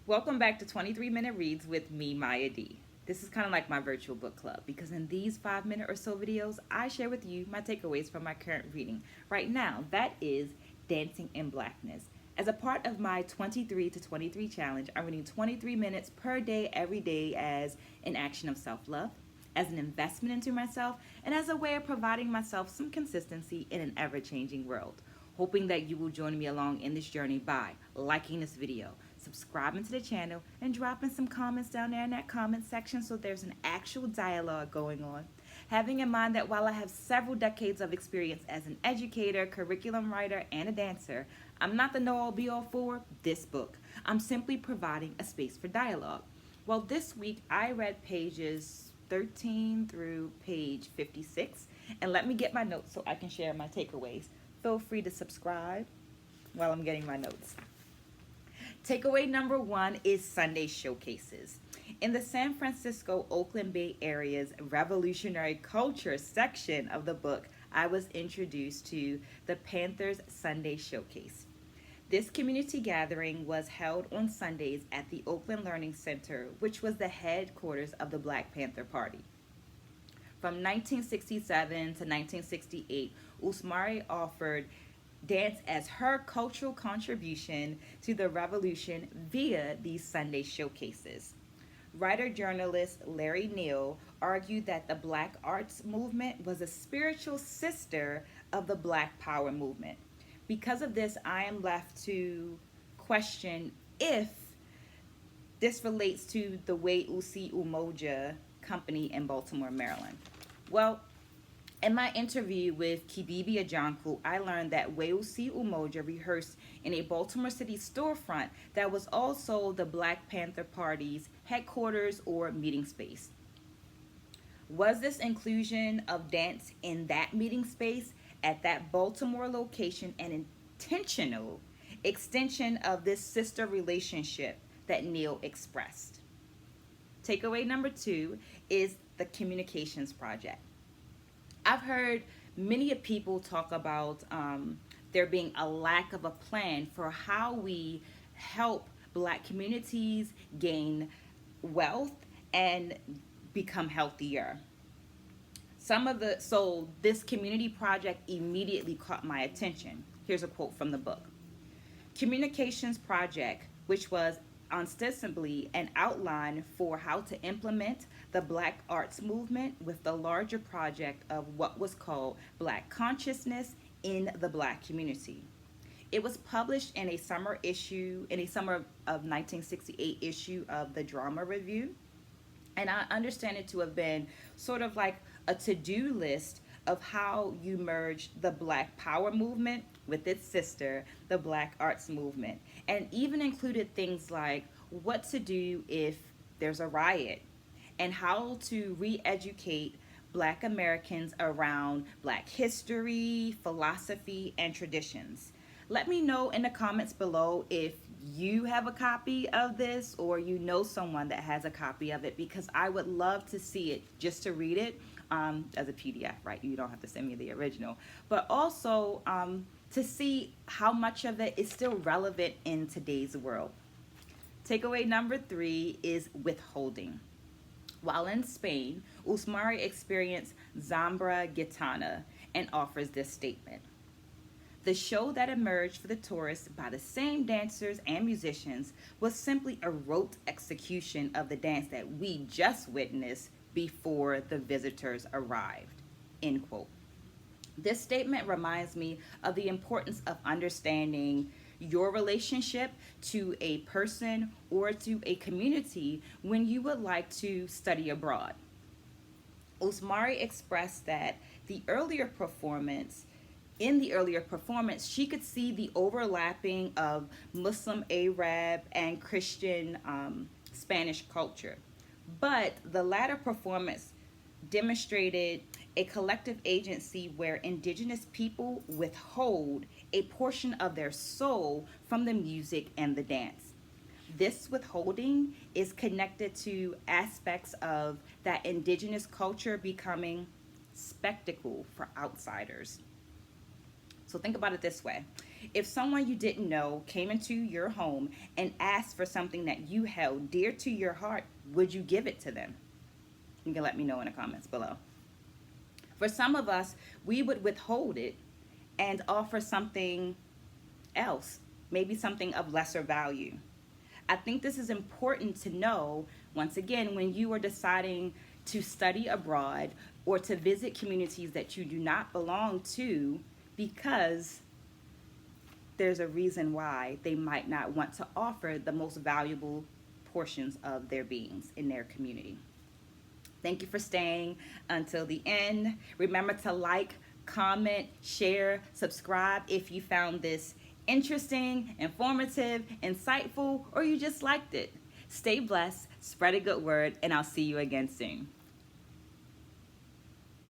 Welcome back to 23-Minute Reads with me, Maya D. This is kind of like my virtual book club because in these 5 minute or so videos, I share with you my takeaways from my current reading. Right now, that is Dancing in Blackness. As a part of my 23 to 23 challenge, I'm reading 23 minutes per day, every day, as an action of self love, as an investment into myself, and as a way of providing myself some consistency in an ever changing world. Hoping that you will join me along in this journey by liking this video, subscribing to the channel, and dropping some comments down there in that comment section so there's an actual dialogue going on. Having in mind that while I have several decades of experience as an educator, curriculum writer, and a dancer, I'm not the know-all be-all for this book. I'm simply providing a space for dialogue. Well, this week I read pages 13 through page 56, and let me get my notes so I can share my takeaways. Feel free to subscribe while I'm getting my notes. Takeaway number one is Sunday showcases. In the San Francisco Oakland Bay area's revolutionary culture section of the book, I was introduced to the Panthers Sunday Showcase. This community gathering was held on Sundays at the Oakland Learning Center, which was the headquarters of the Black Panther Party. From 1967 to 1968, Usmari offered dance as her cultural contribution to the revolution via these Sunday showcases. Writer-journalist Larry Neal argued that the Black arts movement was a spiritual sister of the Black Power movement. Because of this, I am left to question if this relates to the Way Usi Umoja company in Baltimore, Maryland. Well, in my interview with Kibibi Ajanku, I learned that Weusi Umoja rehearsed in a Baltimore City storefront that was also the Black Panther Party's headquarters or meeting space. Was this inclusion of dance in that meeting space at that Baltimore location an intentional extension of this sister relationship that Neil expressed? Takeaway number two is the Communications Project. I've heard many people talk about there being a lack of a plan for how we help Black communities gain wealth and become healthier. So this community project immediately caught my attention. Here's a quote from the book. Communications Project, which was ostensibly an outline for how to implement the Black arts movement with the larger project of what was called Black consciousness in the Black community. It was published in a summer of 1968 issue of the Drama Review, and I understand it to have been sort of like a to-do list of how you merge the Black Power movement with its sister, the Black Arts movement, and even included things like what to do if there's a riot and how to re-educate Black Americans around Black history, philosophy, and traditions. Let me know in the comments below if you have a copy of this or you know someone that has a copy of it, because I would love to see it just to read it as a PDF, right? You don't have to send me the original, but also to see how much of it is still relevant in today's world. Takeaway number three is Withholding. While in Spain, Usmari experienced Zambra Gitana and offers this statement. The show that emerged for the tourists by the same dancers and musicians was simply a rote execution of the dance that we just witnessed before the visitors arrived. End quote. This statement reminds me of the importance of understanding your relationship to a person or to a community when you would like to study abroad. Usmari expressed that in the earlier performance, she could see the overlapping of Muslim Arab and Christian Spanish culture. But the latter performance demonstrated a collective agency where indigenous people withhold a portion of their soul from the music and the dance. This withholding is connected to aspects of that indigenous culture becoming spectacle for outsiders. So think about it this way. If someone you didn't know came into your home and asked for something that you held dear to your heart, would you give it to them? You can let me know in the comments below. For some of us, we would withhold it and offer something else, maybe something of lesser value. I think this is important to know, once again, when you are deciding to study abroad or to visit communities that you do not belong to, because there's a reason why they might not want to offer the most valuable portions of their beings in their community. Thank you for staying until the end. Remember to like, comment, share, subscribe if you found this interesting, informative, insightful, or you just liked it. Stay blessed, spread a good word, and I'll see you again soon.